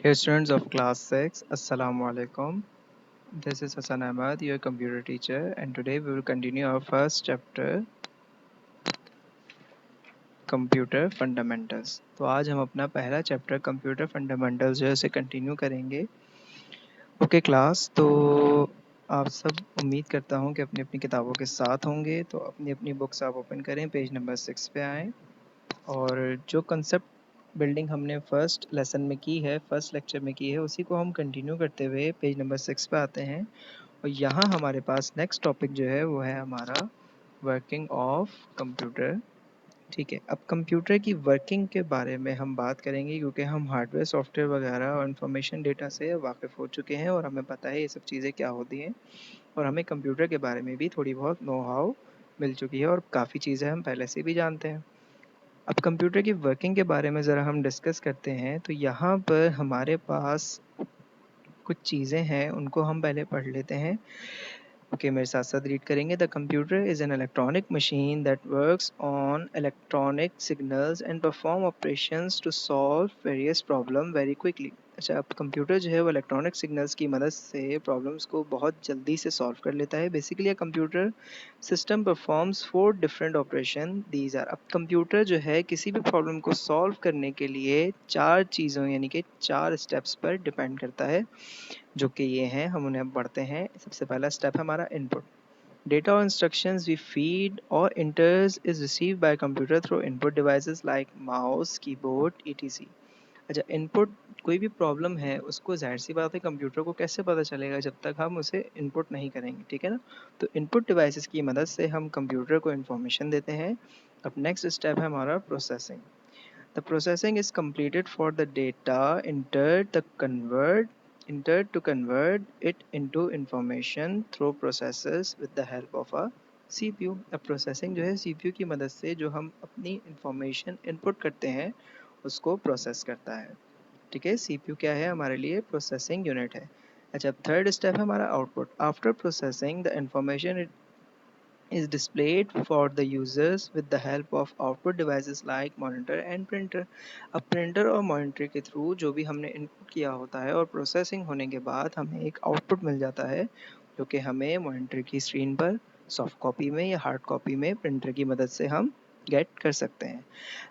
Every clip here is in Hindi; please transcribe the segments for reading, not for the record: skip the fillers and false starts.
Dear students of class 6, Assalamu alaikum. This is Hassan Ahmad, your computer teacher, and today we will continue our first chapter, Computer Fundamentals. तो आज हम अपना पहला चैप्टर कंप्यूटर फंडामेंटल्स जो है उसे कंटिन्यू करेंगे. ओके क्लास, तो आप सब उम्मीद करता हूँ कि अपनी अपनी किताबों के साथ होंगे. तो अपनी अपनी बुक्स आप ओपन करें, पेज नंबर 6 पे आएँ और जो कंसेप्ट बिल्डिंग हमने फर्स्ट लेसन में की है, फर्स्ट लेक्चर में की है, उसी को हम कंटिन्यू करते हुए पेज नंबर 6 पे आते हैं. और यहाँ हमारे पास नेक्स्ट टॉपिक जो है वो है हमारा वर्किंग ऑफ कंप्यूटर. ठीक है, अब कंप्यूटर की वर्किंग के बारे में हम बात करेंगे क्योंकि हम हार्डवेयर सॉफ्टवेयर वगैरह और इंफॉर्मेशन डेटा से वाकिफ़ हो चुके हैं और हमें पता है ये सब चीज़ें क्या होती हैं और हमें कंप्यूटर के बारे में भी थोड़ी बहुत नो हाउ मिल चुकी है और काफ़ी चीज़ें हम पहले से भी जानते हैं. अब कंप्यूटर की वर्किंग के बारे में ज़रा हम डिस्कस करते हैं. तो यहाँ पर हमारे पास कुछ चीज़ें हैं, उनको हम पहले पढ़ लेते हैं. ओके, मेरे साथ साथ रीड करेंगे. The computer is an electronic machine that works on electronic signals and perform operations to solve various problem very quickly. अच्छा, अब कंप्यूटर जो है वो इलेक्ट्रॉनिक सिग्नल्स की मदद से प्रॉब्लम्स को बहुत जल्दी से सॉल्व कर लेता है. Basically computer system performs 4 different operation. These are, अब कंप्यूटर जो है किसी भी प्रॉब्लम को सॉल्व करने के लिए 4 चीज़ों यानी कि 4 स्टेप्स पर डिपेंड करता है, जो कि ये हैं. हम उन्हें अब पढ़ते हैं. सबसे पहला स्टेप है हमारा input. Data or instructions we feed or enters is received by computer through input devices like mouse, keyboard, etc. अच्छा, इनपुट कोई भी प्रॉब्लम है उसको जाहिर सी बात है कंप्यूटर को कैसे पता चलेगा जब तक हम उसे इनपुट नहीं करेंगे. ठीक है ना. तो इनपुट डिवाइसेस की मदद से हम कंप्यूटर को इन्फॉर्मेशन देते हैं. अब नेक्स्ट स्टेप है हमारा processing. The processing is completed for the data entered to convert it into information through processes with the help of a CPU. अब प्रोसेसिंग जो है CPU की मदद से जो हम अपनी इंफॉर्मेशन इनपुट करते हैं उसको प्रोसेस करता है. ठीक है, CPU क्या है हमारे लिए? प्रोसेसिंग यूनिट है. अच्छा, थर्ड स्टेप है हमारा output. After processing the information is displayed for the users with the help of output devices like monitor and printer. अब प्रिंटर और मॉनिटर के थ्रू जो भी हमने इनपुट किया होता है और प्रोसेसिंग होने के बाद हमें एक आउटपुट मिल जाता है जो कि हमें मॉनिटर की स्क्रीन पर सॉफ्ट कॉपी में या हार्ड कॉपी में प्रिंटर की मदद से हम गेट कर सकते हैं.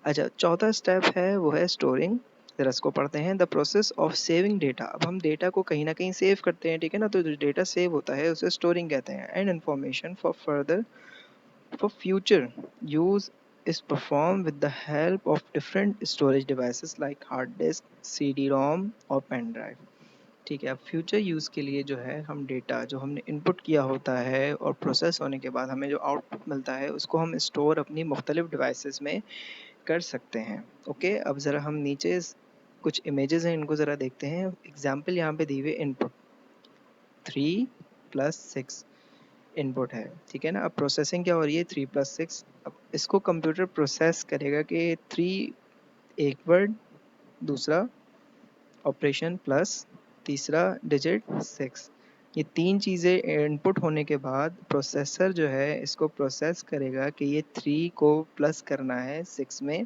अच्छा, चौथा स्टेप है वो है स्टोरिंग. जरा इसको पढ़ते हैं. The process of saving data. अब हम डेटा को कहीं ना कहीं सेव करते हैं. ठीक है ना. तो जो डेटा सेव होता है उसे स्टोरिंग कहते हैं. And information for future use is performed with the help of different storage devices like hard disk, CD-ROM और पेन ड्राइव. ठीक है, अब फ्यूचर यूज़ के लिए जो है हम डेटा जो हमने इनपुट किया होता है और प्रोसेस होने के बाद हमें जो आउटपुट मिलता है उसको हम स्टोर अपनी मुख्तलिफ डिवाइसेस में कर सकते हैं. ओके, अब ज़रा हम नीचे कुछ इमेजेस हैं इनको ज़रा देखते हैं. एग्जाम्पल यहाँ पे दी हुए इनपुट 3+6 इनपुट है. ठीक है ना. अब प्रोसेसिंग क्या हो रही है? 3+6. अब इसको कंप्यूटर प्रोसेस करेगा कि 3 एक वर्ड, दूसरा ऑपरेशन प्लस तीसरा डिजिट 6. ये 3 चीज़ें इनपुट होने के बाद प्रोसेसर जो है इसको प्रोसेस करेगा कि ये 3 को प्लस करना है 6 में.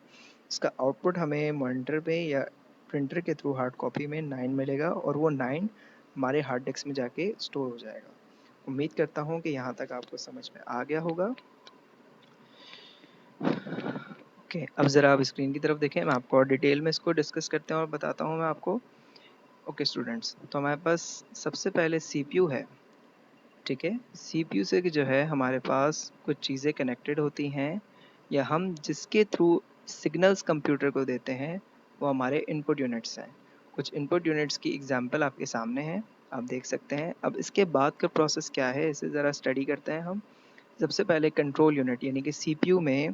इसका आउटपुट हमें मॉनिटर पे या प्रिंटर के थ्रू हार्ड कॉपी में 9 मिलेगा और वो 9 हमारे हार्ड डिस्क में जाके स्टोर हो जाएगा. उम्मीद करता हूँ कि यहाँ तक आपको समझ में आ गया होगा. ओके, अब ज़रा आप स्क्रीन की तरफ देखें. मैं आपको और डिटेल में इसको डिस्कस करते हैं और बताता हूँ मैं आपको. ओके स्टूडेंट्स, तो हमारे पास सबसे पहले CPU है. ठीक है, CPU से जो है हमारे पास कुछ चीज़ें कनेक्टेड होती हैं या हम जिसके थ्रू सिग्नल्स कंप्यूटर को देते हैं वो हमारे इनपुट यूनिट्स हैं. कुछ इनपुट यूनिट्स की एग्जांपल आपके सामने हैं, आप देख सकते हैं. अब इसके बाद का प्रोसेस क्या है इसे ज़रा स्टडी करते हैं हम. सबसे पहले कंट्रोल यूनिट यानी कि CPU में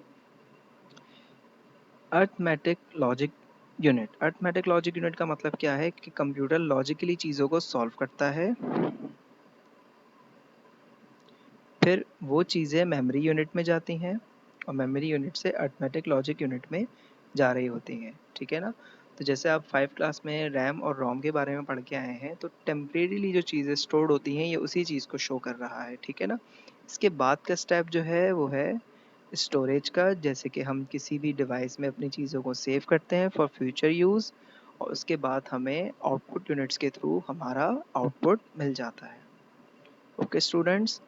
arithmetic logic unit. Arithmetic logic unit का मतलब क्या है कि कंप्यूटर लॉजिकली चीज़ों को सॉल्व करता है, फिर वो चीज़ें मेमोरी यूनिट में जाती हैं और मेमोरी यूनिट से अर्थमेटिक लॉजिक यूनिट में जा रही होती हैं. ठीक है ना. तो जैसे आप 5 क्लास में रैम और रोम के बारे में पढ़ के आए हैं तो टेम्परेरीली जो चीज़ें स्टोर्ड होती हैं ये उसी चीज़ को शो कर रहा है. ठीक है ना. इसके बाद का स्टेप जो है वो है स्टोरेज का. जैसे कि हम किसी भी डिवाइस में अपनी चीज़ों को सेव करते हैं फॉर फ्यूचर यूज़ और उसके बाद हमें आउटपुट यूनिट्स के थ्रू हमारा आउटपुट मिल जाता है। ओके स्टूडेंट्स,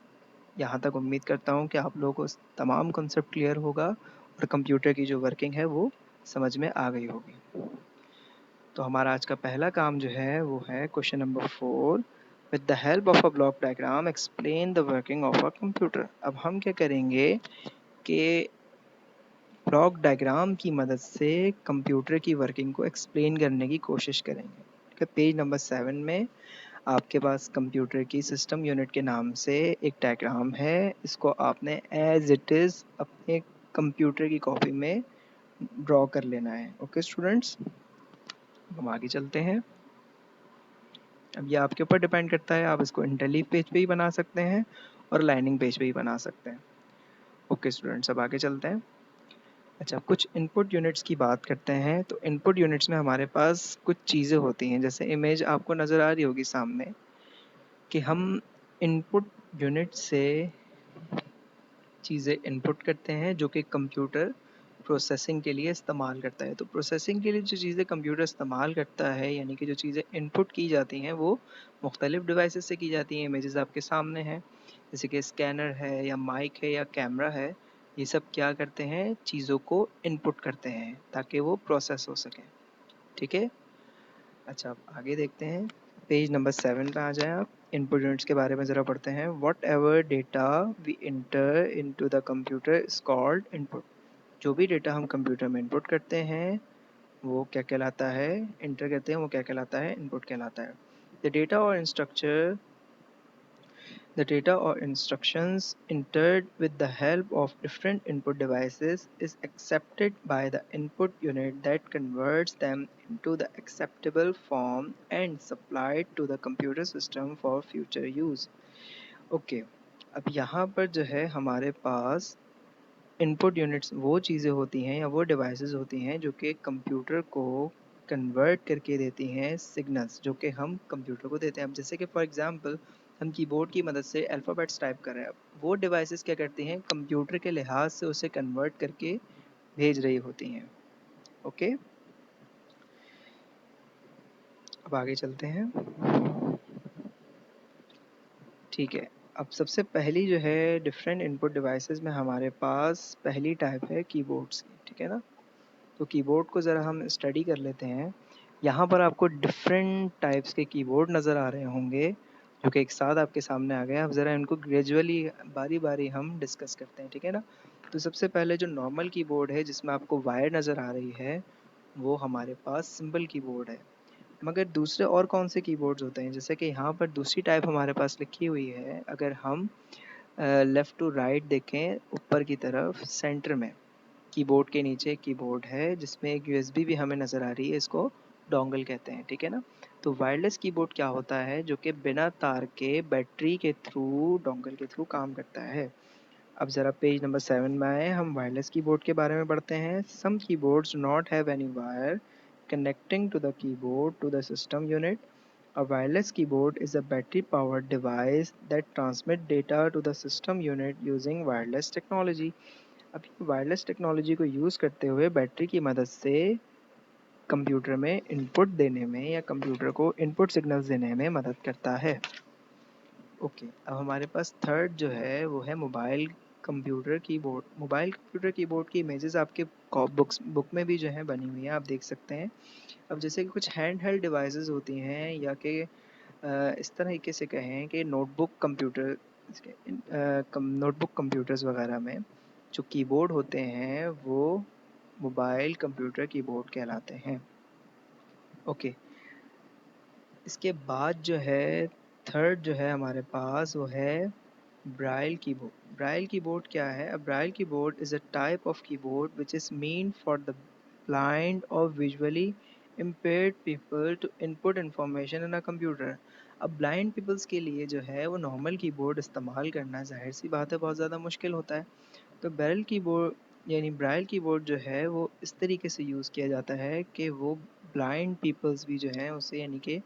यहाँ तक उम्मीद करता हूँ कि आप लोगों को तमाम कॉन्सेप्ट क्लियर होगा और कंप्यूटर की जो वर्किंग है वो समझ में आ गई होगी। तो हमारा आज का पहला काम जो है वो है question number 4, with the help of a block diagram explain the working of a computer. अब हम क्या करेंगे कि ब्लॉक डायग्राम की मदद से कंप्यूटर की वर्किंग को एक्सप्लेन करने की कोशिश करेंगे। ठीक है, पेज नंबर 7 में आपके पास कंप्यूटर की सिस्टम यूनिट के नाम से एक डायग्राम है। इसको आपने एज इट इज़ अपने कंप्यूटर की कॉपी में ड्रॉ कर लेना है। ओके स्टूडेंट्स, हम आगे चलते हैं। अब ये आपके ऊपर डिपेंड करता है, आप इसको इंटेली पेज पे ही बना सकते हैं और लाइनिंग पेज पे ही बना सकते हैं। ओके स्टूडेंट्स, अब आगे चलते हैं। अच्छा, कुछ इनपुट यूनिट्स की बात करते हैं। तो इनपुट यूनिट्स में हमारे पास कुछ चीज़ें होती हैं, जैसे इमेज आपको नज़र आ रही होगी सामने कि हम इनपुट यूनिट से चीज़ें इनपुट करते हैं जो कि कंप्यूटर प्रोसेसिंग के लिए इस्तेमाल करता है। तो प्रोसेसिंग के लिए जो चीज़ें कंप्यूटर इस्तेमाल करता है, यानी कि जो चीज़ें इनपुट की जाती हैं वो मुख्तलिफ डिवाइसेस से की जाती हैं। इमेजेस आपके सामने हैं, जैसे कि स्कैनर है या माइक है या कैमरा है। ये सब क्या करते हैं, चीज़ों को इनपुट करते हैं ताकि वो प्रोसेस हो सके। ठीक है, अच्छा अब आगे देखते हैं। पेज नंबर 7 पे आ जाएं आप। इनपुट यूनिट्स के बारे में ज़रा पढ़ते हैं। Whatever data we enter into the computer is called input. जो भी डेटा हम कंप्यूटर में इनपुट करते हैं वो क्या कहलाता है, इंटर करते हैं वो क्या कहलाता है, इनपुट कहलाता है। द डेटा और इंस्ट्रक्चर The data or instructions entered with the help of different input devices is accepted by the input unit that converts them into the acceptable form and supplied to the computer system for future use. Okay, अब यहाँ पर जो है हमारे पास इनपुट यूनिट्स वो चीज़ें होती हैं या वो डिवाइसेस होती हैं जो कि कंप्यूटर को कन्वर्ट करके देती हैं सिग्नल्स जो कि हम कंप्यूटर को देते हैं। अब जैसे कि फॉर एग्जांपल हम कीबोर्ड की मदद से अल्फ़ाबेट्स टाइप कर रहे हैं, अब वो डिवाइसेस क्या करती हैं, कंप्यूटर के लिहाज से उसे कन्वर्ट करके भेज रही होती हैं। ओके, अब आगे चलते हैं। ठीक है, अब सबसे पहली जो है डिफरेंट इनपुट डिवाइसेस में हमारे पास पहली टाइप है कीबोर्ड्स की। ठीक है ना, तो कीबोर्ड को ज़रा हम स्टडी कर लेते हैं। यहाँ पर आपको डिफरेंट टाइप्स के कीबोर्ड नज़र आ रहे होंगे जो कि एक साथ आपके सामने आ गए। अब ज़रा इनको ग्रेजुअली बारी बारी हम डिस्कस करते हैं। ठीक है ना, तो सबसे पहले जो नॉर्मल कीबोर्ड है जिसमें आपको वायर नज़र आ रही है वो हमारे पास सिंपल कीबोर्ड है। मगर दूसरे और कौन से कीबोर्ड्स होते हैं, जैसे कि यहाँ पर दूसरी टाइप हमारे पास लिखी हुई है। अगर हम लेफ़्ट टू राइट देखें, ऊपर की तरफ सेंटर में कीबोर्ड के नीचे एक कीबोर्ड है जिसमें एक यूएसबी भी हमें नज़र आ रही है, इसको डोंगल कहते हैं। ठीक है ना, तो वायरलेस कीबोर्ड क्या होता है, जो कि बिना तार के बैटरी के थ्रू डोंगल के थ्रू काम करता है। अब ज़रा पेज नंबर 7 में आए, हम वायरलेस कीबोर्ड के बारे में पढ़ते हैं। Some keyboards do not have any wire connecting to the keyboard to the system unit. A wireless keyboard is a battery powered device that transmits data to the system unit using wireless technology. अब वायरलेस टेक्नोलॉजी को यूज़ करते हुए बैटरी की मदद से कंप्यूटर में इनपुट देने में या कंप्यूटर को इनपुट सिग्नल्स देने में मदद करता है। ओके, अब हमारे पास थर्ड जो है वो है mobile computer keyboard. Mobile computer keyboard की इमेजेस आपके बुक में भी जो है बनी हुई है, आप देख सकते हैं। अब जैसे कि कुछ हैंड हेल्ड डिवाइसेस होती हैं या कि इस तरीके से कहें कि नोटबुक कंप्यूटर्स वगैरह में जो कीबोर्ड होते हैं वो मोबाइल कंप्यूटर कीबोर्ड कहलाते हैं। ओके, इसके बाद जो है थर्ड जो है हमारे पास वो है ब्राइल कीबोर्ड। ब्राइल कीबोर्ड क्या है? A Braille keyboard is a type of keyboard which is mean for the blind or visually impaired people to input information in a computer. अब ब्लाइंड पीपल्स के लिए जो है वो नॉर्मल कीबोर्ड इस्तेमाल करना जाहिर सी बात है बहुत ज़्यादा मुश्किल होता है। तो बैरल कीबोर्ड यानी ब्राइल कीबोर्ड जो है वो इस तरीके से यूज़ किया जाता है कि वो ब्लाइंड पीपल्स भी जो हैं उसे, यानी कि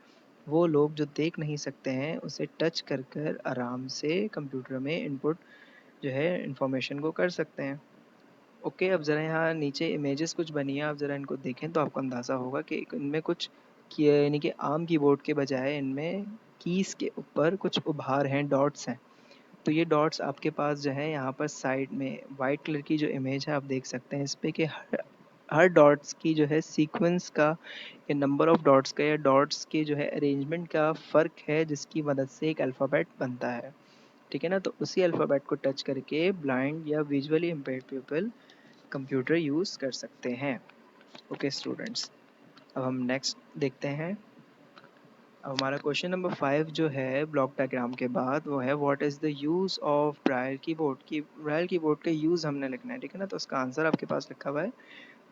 वो लोग जो देख नहीं सकते हैं, उसे टच कर कर आराम से कंप्यूटर में इनपुट जो है इंफॉर्मेशन को कर सकते हैं। ओके, अब ज़रा यहाँ नीचे इमेजेस कुछ बनी है, आप ज़रा इनको देखें तो आपको अंदाज़ा होगा कि इनमें कुछ यानी कि आम कीबोर्ड के बजाय इनमें कीज़ के ऊपर कुछ उभार हैं, डॉट्स हैं। तो ये डॉट्स आपके पास जो है यहाँ पर साइड में वाइट कलर की जो इमेज है आप देख सकते हैं इस पे कि हर डॉट्स की जो है सीक्वेंस का या नंबर ऑफ डॉट्स का या डॉट्स के जो है अरेंजमेंट का फ़र्क है जिसकी मदद से एक अल्फ़ाबेट बनता है। ठीक है ना? तो उसी अल्फ़ाबेट को टच करके ब्लाइंड या visually impaired people computer use कर सकते हैं। ओके स्टूडेंट्स, अब हम नेक्स्ट देखते हैं। अब हमारा क्वेश्चन नंबर 5 जो है ब्लॉक डायग्राम के बाद वो है what is the use of Braille keyboard की ब्राille कीबोर्ड का यूज़ हमने लिखना है। ठीक है ना? तो उसका आंसर आपके पास लिखा हुआ है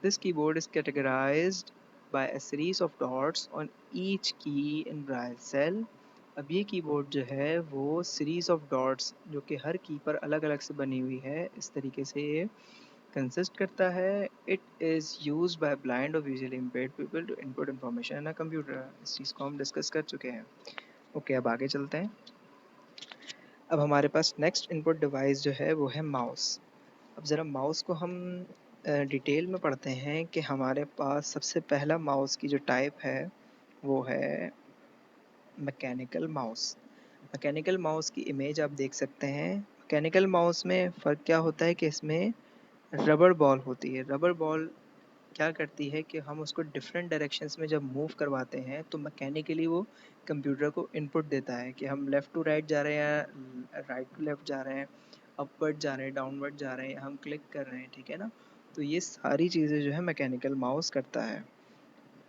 this keyboard is categorised by a series of dots on each key in ब्राille cell. अब ये कीबोर्ड जो है वो सीरीज ऑफ डॉट्स जो कि हर की पर अलग अलग से बनी हुई है, इस तरीके से ये कंसिस्ट करता है। It is use by blind और visually impaired people to input information in a computer. इस चीज़ को हम डिस्कस कर चुके हैं। ओके, अब आगे चलते हैं। अब हमारे पास नेक्स्ट इनपुट डिवाइस जो है वो है माउस। अब ज़रा माउस को हम डिटेल में पढ़ते हैं कि हमारे पास सबसे पहला माउस की जो टाइप है वो है मैकेनिकल माउस। मैकेनिकल माउस की इमेज आप देख सकते हैं। मैकेनिकल माउस में फ़र्क क्या होता है कि इसमें रबर बॉल होती है। रबर बॉल क्या करती है कि हम उसको डिफरेंट डायरेक्शंस में जब मूव करवाते हैं तो मैकेनिकली वो कंप्यूटर को इनपुट देता है कि हम लेफ़्ट टू राइट जा रहे हैं या राइट टू लेफ़्ट जा रहे हैं, अपवर्ड जा रहे हैं, डाउनवर्ड जा रहे हैं, हम क्लिक कर रहे हैं। ठीक है ना? तो ये सारी चीज़ें जो है मैकेनिकल माउस करता है।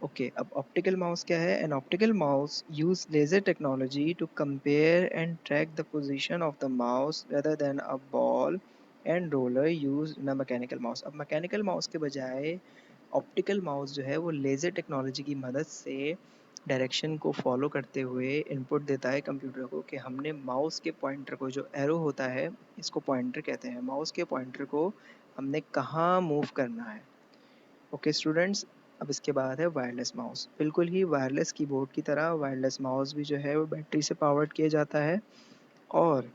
ओके, अब ऑप्टिकल माउस क्या है? An optical mouse use laser technology to compare and track the position of the mouse rather than a ball and roller use in a mechanical mouse. अब मैकेनिकल माउस के बजाय ऑप्टिकल माउस जो है वो लेज़र टेक्नोलॉजी की मदद से डायरेक्शन को फॉलो करते हुए इनपुट देता है कंप्यूटर को कि हमने माउस के पॉइंटर को, जो एरो होता है इसको पॉइंटर कहते हैं, माउस के पॉइंटर को हमने कहाँ मूव करना है। ओके स्टूडेंट्स, अब इसके बाद है वायरलेस माउस। बिल्कुल ही वायरलेस कीबोर्ड की तरह वायरलेस माउस भी जो है वो बैटरी से पावर्ड किया जाता है। और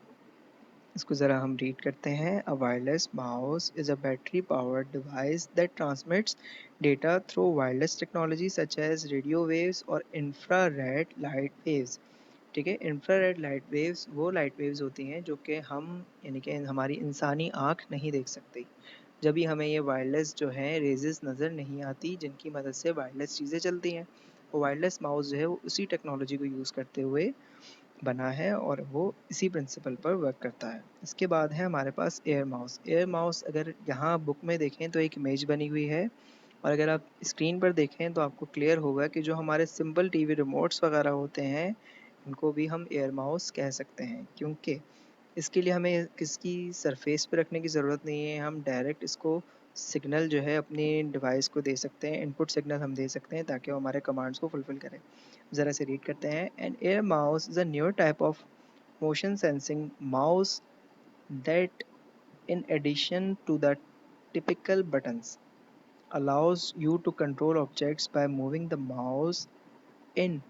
इसको ज़रा हम रीड करते हैं। A wireless mouse is a battery powered device that transmits data through wireless technology such as radio waves और इंफ्रारेड लाइट वेव्स। ठीक है, इंफ्रारेड लाइट वेव्स वो लाइट वेव्स होती हैं जो कि हम यानी कि हमारी इंसानी आँख नहीं देख सकती। जब भी हमें ये वायरलेस जो हैं रेजेस नज़र नहीं आती जिनकी मदद से वायरलेस चीज़ें चलती हैं। वो वायरलेस माउस जो है वो उसी टेक्नोलॉजी को यूज़ करते हुए बना है और वो इसी प्रिंसिपल पर वर्क करता है। इसके बाद है हमारे पास एयर माउस। एयर माउस अगर यहाँ बुक में देखें तो एक इमेज बनी हुई है और अगर आप स्क्रीन पर देखें तो आपको क्लियर होगा कि जो हमारे सिंपल टीवी रिमोट्स वगैरह होते हैं इनको भी हम एयर माउस कह सकते हैं, क्योंकि इसके लिए हमें किसकी सरफेस पे रखने की ज़रूरत नहीं है। हम डायरेक्ट इसको सिग्नल जो है अपनी डिवाइस को दे सकते हैं, इनपुट सिग्नल हम दे सकते हैं ताकि वो हमारे कमांड्स को फुलफिल करे। ज़रा से रीड करते हैं। An air mouse is a new type of motion sensing mouse that in addition to the typical buttons allows you to control objects by moving the mouse in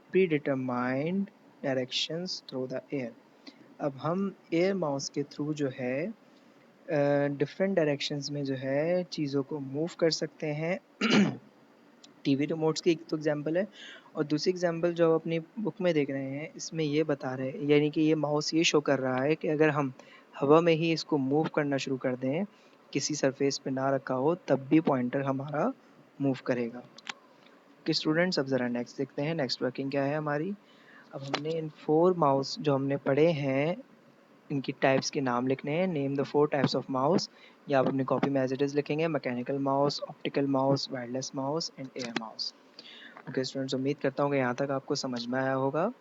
predetermined directions through the air। अब हम एयर माउस के थ्रू जो है डिफरेंट डायरेक्शंस में जो है चीज़ों को मूव कर सकते हैं। टीवी रिमोट्स की एक तो एग्जांपल है और दूसरी एग्जांपल जो आप अपनी बुक में देख रहे हैं इसमें ये बता रहे हैं, यानी कि ये माउस ये शो कर रहा है कि अगर हम हवा में ही इसको मूव करना शुरू कर दें, किसी सरफेस पे ना रखा हो, तब भी पॉइंटर हमारा मूव करेगा। कि स्टूडेंट्स अब ज़रा नेक्स्ट देखते हैं, नेक्स्ट वर्किंग क्या है हमारी। अब हमने इन 4 माउस जो हमने पढ़े हैं इनकी टाइप्स के नाम लिखने हैं। Name the 4 types of mouse, या आप अपनी कॉपी में एज इट इज़ लिखेंगे। Mechanical mouse, optical mouse, wireless mouse and air mouse. Okay students, उम्मीद करता हूँ कि यहाँ तक आपको समझ में आया होगा।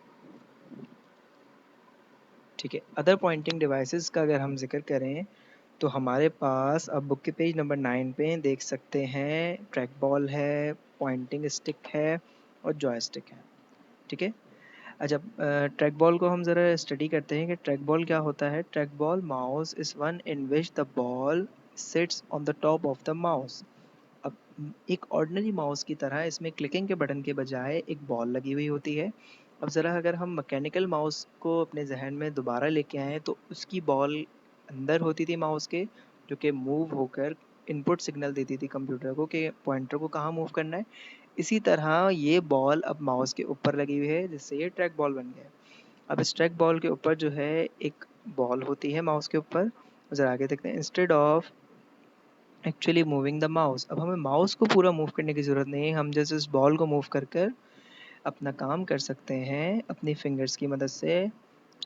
ठीक है, अदर पॉइंटिंग डिवाइसेस का अगर हम जिक्र करें तो हमारे पास अब बुक के पेज नंबर 9 पे देख सकते हैं ट्रैक बॉल है, पॉइंटिंग स्टिक है और जॉयस्टिक है। ठीक है, अच्छा ट्रैक बॉल को हम ज़रा स्टडी करते हैं कि ट्रैक बॉल क्या होता है। Track ball mouse is one in which the ball sits on the top of the mouse. अब एक ऑर्डिनरी माउस की तरह इसमें क्लिकिंग के बटन के बजाय एक बॉल लगी हुई होती है। अब ज़रा अगर हम मैकेनिकल माउस को अपने जहन में दोबारा लेके आएँ तो उसकी बॉल अंदर होती थी माउस के, जो कि मूव होकर इनपुट सिग्नल देती थी कंप्यूटर को कि पॉइंटर को कहाँ मूव करना है। इसी तरह ये बॉल अब माउस के ऊपर लगी हुई है, जिससे ये ट्रैक बॉल बन गया। अब इस ट्रैक बॉल के ऊपर जो है एक बॉल होती है माउस के ऊपर। ज़रा आगे देखते हैं। Instead of actually moving the mouse, अब हमें माउस को पूरा मूव करने की ज़रूरत नहीं है, हम जैसे इस बॉल को मूव कर कर अपना काम कर सकते हैं अपनी फिंगर्स की मदद से,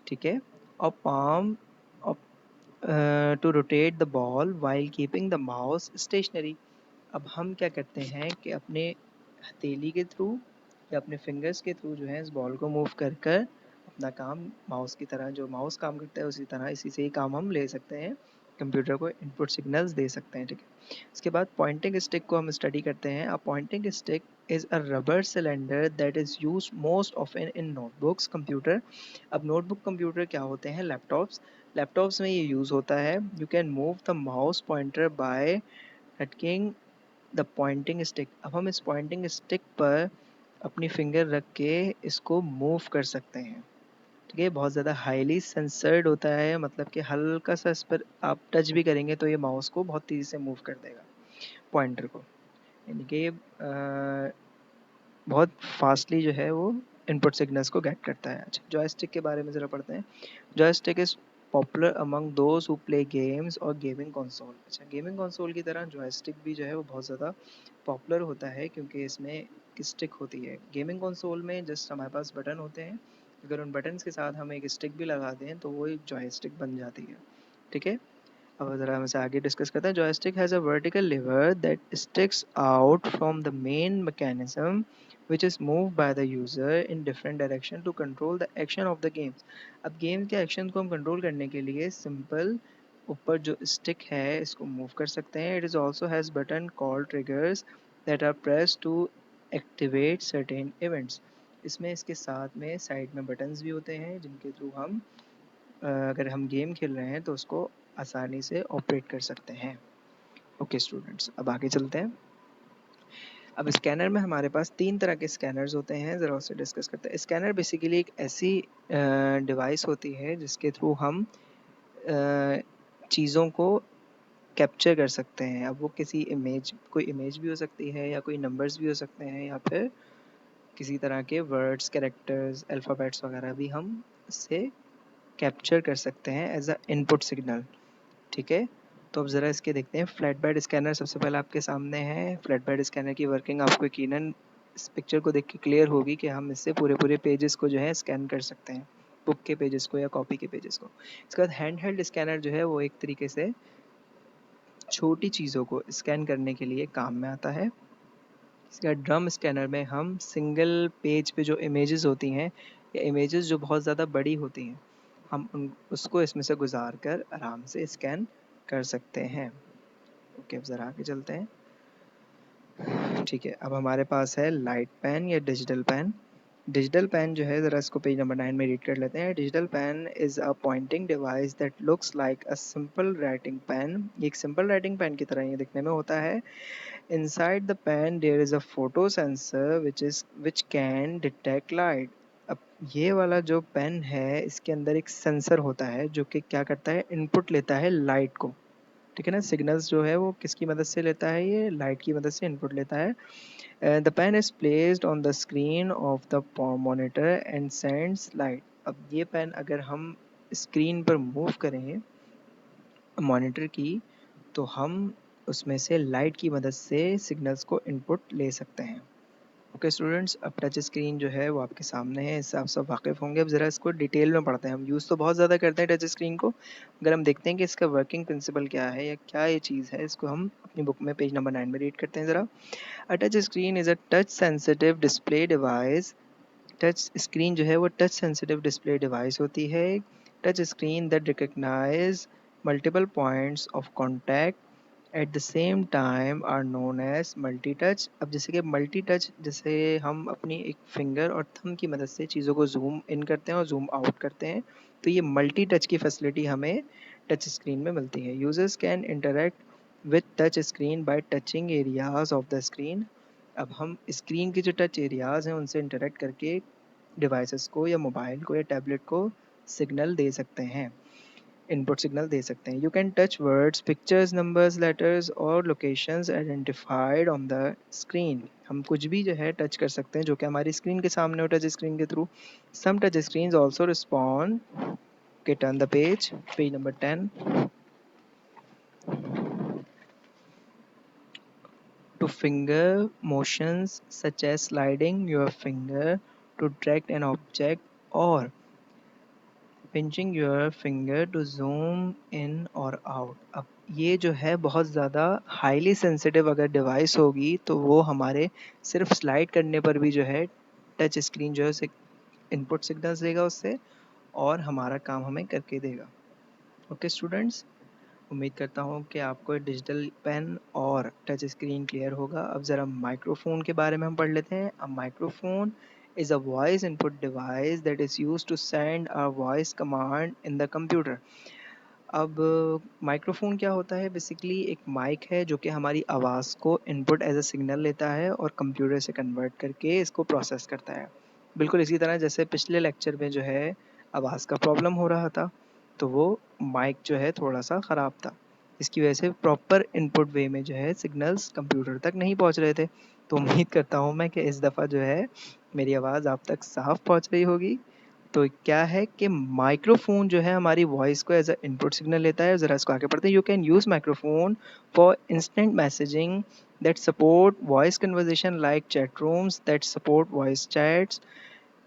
ठीक है। और palm to rotate the ball while keeping the mouse stationary. अब हम क्या करते हैं कि अपने हथेली के थ्रू या अपने फिंगर्स के थ्रू जो है इस बॉल को मूव कर कर अपना काम माउस की तरह, जो माउस काम करता है उसी तरह इसी से ही काम हम ले सकते हैं, कंप्यूटर को इनपुट सिग्नल्स दे सकते हैं, ठीक है। इसके बाद पॉइंटिंग स्टिक को हम स्टडी करते हैं। A pointing stick is a rubber cylinder that is used most often in notebooks computer. अब नोटबुक कंप्यूटर क्या होते हैं? लैपटॉप्स। लैपटॉप्स में ये यूज़ होता है। You can move the mouse pointer by locking the pointing stick. अब हम इस पॉइंटिंग स्टिक पर अपनी फिंगर रख के इसको मूव कर सकते हैं, ठीक है। बहुत ज़्यादा हाईली सेंसर्ड होता है, मतलब कि हल्का सा इस पर आप टच भी करेंगे तो ये माउस को बहुत तेज़ी से मूव कर देगा, पॉइंटर को, यानी कि बहुत फास्टली जो है वो इनपुट सिग्नल्स को गेट करता है। अच्छा, जॉयस्टिक के बारे में ज़रा पढ़ते हैं। Joystick is popular among those who play games और गेमिंग कंसोल। अच्छा, गेमिंग कंसोल की तरह जॉयस्टिक भी जो है वो बहुत ज़्यादा पॉपुलर होता है क्योंकि इसमें एक स्टिक होती है। गेमिंग कंसोल में जस्ट हमारे पास बटन होते हैं, अगर उन बटन्स के साथ हम एक स्टिक भी लगा दें तो वो एक जॉयस्टिक बन जाती है, ठीक है। अब ज़रा हम इसे आगे डिस्कस करते हैं। Joystick has a vertical lever that sticks out from the main mechanism which is moved by the user in different direction to control the action of the games। अब गेम के एक्शन को हम कंट्रोल करने के लिए सिंपल ऊपर जो स्टिक है इसको मूव कर सकते हैं। It is also has button called triggers that are press to activate certain events. इसमें इसके साथ में साइड में बटन्स भी होते हैं जिनके थ्रू हम अगर हम गेम खेल रहे हैं तो उसको आसानी से ऑपरेट कर सकते हैं। ओके स्टूडेंट्स, अब आगे चलते हैं। अब स्कैनर में हमारे पास 3 तरह के स्कैनर्स होते हैं, ज़रा उससे डिस्कस करते हैं। स्कैनर बेसिकली एक ऐसी डिवाइस होती है जिसके थ्रू हम चीज़ों को कैप्चर कर सकते हैं। अब वो किसी इमेज, कोई इमेज भी हो सकती है या कोई नंबर्स भी हो सकते हैं या फिर किसी तरह के वर्ड्स, कैरेक्टर्स, अल्फ़ाबेट्स वगैरह भी हम इससे कैप्चर कर सकते हैं एज अ इनपुट सिग्नल, ठीक है। तो अब ज़रा इसके देखते हैं। फ्लैट बेड स्कैनर सबसे पहले आपके सामने है। फ्लैट बेड स्कैनर की वर्किंग आपको यकीनन इस पिक्चर को देख के क्लियर होगी कि हम इससे पूरे पूरे पेजेस को जो है स्कैन कर सकते हैं, बुक के पेजेस को या कॉपी के पेजेस को। इसके बाद हैंड हेल्ड स्कैनर जो है वो एक तरीके से छोटी चीज़ों को स्कैन करने के लिए काम में आता है। इसके बाद ड्रम स्कैनर में हम सिंगल पेज पे जो इमेजेस होती हैं या इमेजेस जो बहुत ज़्यादा बड़ी होती हैं, हम उसको इसमें से गुजार कर आराम से स्कैन कर सकते हैं। ओके, अब ज़रा आगे चलते हैं। ठीक है, अब हमारे पास है लाइट पेन या डिजिटल पेन। डिजिटल पेन जो है, ज़रा इसको पेज नंबर 9 में रीड कर लेते हैं। Digital pen is a pointing device that looks like a simple writing pen. एक सिंपल राइटिंग पेन की तरह ये दिखने में होता है। Inside the pen there is a photo sensor which can detect light। अब ये वाला जो पेन है इसके अंदर एक सेंसर होता है जो कि क्या करता है, इनपुट लेता है लाइट को, ठीक है ना। सिग्नल्स जो है वो किसकी मदद से लेता है, ये लाइट की मदद से इनपुट लेता है। The pen is placed on the screen of the monitor and sends light. अब ये पेन अगर हम स्क्रीन पर मूव करें मॉनिटर की तो हम उसमें से लाइट की मदद से सिग्नल्स को इनपुट ले सकते हैं। ओके स्टूडेंट्स, अब टच स्क्रीन जो है वो आपके सामने है, इससे आप सब वाकिफ़ होंगे। अब ज़रा इसको डिटेल में पढ़ते हैं। हम यूज़ तो बहुत ज़्यादा करते हैं टच स्क्रीन को, अगर हम देखते हैं कि इसका वर्किंग प्रिंसिपल क्या है या क्या ये चीज़ है, इसको हम अपनी बुक में पेज नंबर 9 में रीड करते हैं ज़रा। A touch screen is a touch sensitive display device. Touch screen जो है वो टच सेंसिटिव डिस्प्ले डिवाइस होती है। Touch screen that recognise multiple points of contact at the same time are known as multi touch. अब जैसे कि मल्टी टच, जैसे हम अपनी एक फिंगर और थंब की मदद से चीज़ों को जूम इन करते हैं और जूम आउट करते हैं, तो ये मल्टी टच की फैसिलिटी हमें टच स्क्रीन में मिलती है। Users can interact with touch screen bye touching areas of the screen. अब हम स्क्रीन के जो टच एरियाज हैं उनसे इंटरेक्ट करके डिवाइसेस को या मोबाइल को या टैबलेट को सिग्नल दे सकते हैं। इनपुट सिग्नल दे सकते हैं। You can touch words, pictures, numbers, letters और locations identified on the screen. हम कुछ भी जो है टच कर सकते हैं जो कि हमारी स्क्रीन के सामने हो, टच स्क्रीन के थ्रू। Some touch screen also respond. Okay, turn the page, page number 10. To finger motions such as sliding your finger to drag an object or pinching your finger to zoom in or out. अब ये जो है बहुत ज़्यादा हाईली सेंसिटिव अगर डिवाइस होगी तो वो हमारे सिर्फ स्लाइड करने पर भी जो है टच स्क्रीन जो है इनपुट सिग्नल्स देगा उससे, और हमारा काम हमें करके देगा। ओके स्टूडेंट्स, उम्मीद करता हूँ कि आपको डिजिटल पेन और टच स्क्रीन क्लियर होगा। अब ज़रा माइक्रोफोन के बारे में हम पढ़ लेते हैं। A microphone is a voice input device that is used to send a voice command in the computer. अब माइक्रोफोन क्या होता है? बेसिकली एक माइक है जो कि हमारी आवाज़ को इनपुट एज अ सिग्नल लेता है और कंप्यूटर से कन्वर्ट करके इसको प्रोसेस करता है। बिल्कुल इसी तरह जैसे पिछले लेक्चर में जो है आवाज़ का प्रॉब्लम हो रहा था, तो वो माइक जो है थोड़ा सा ख़राब था। इसकी वजह से प्रॉपर इनपुट वे में जो है सिग्नल्स कंप्यूटर तक नहीं पहुंच रहे थे। तो उम्मीद करता हूँ मैं कि इस दफ़ा जो है मेरी आवाज़ आप तक साफ पहुंच रही होगी। तो क्या है कि माइक्रोफोन जो है हमारी वॉइस को एज अ इनपुट सिग्नल लेता है। ज़रा इसको आगे पढ़ते हैं। You can use microphone for instant messaging that support voice conversation like chat rooms that support voice chats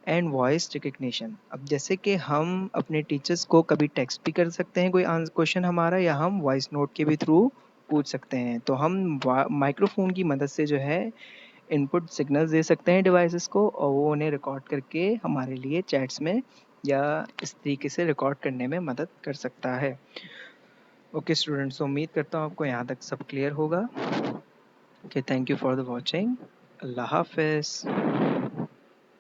and voice recognition. अब जैसे कि हम अपने टीचर्स को कभी टेक्स्ट भी कर सकते हैं कोई क्वेश्चन हमारा, या हम वॉइस नोट के भी थ्रू पूछ सकते हैं। तो हम माइक्रोफोन की मदद से जो है इनपुट सिग्नल्स दे सकते हैं डिवाइसेस को, और वो उन्हें रिकॉर्ड करके हमारे लिए चैट्स में या इस तरीके से रिकॉर्ड करने में मदद कर सकता है। ओके स्टूडेंट्स, उम्मीद करता हूँ आपको यहाँ तक सब क्लियर होगा। Okay, thank you for the watching. अल्लाह हाफिज़।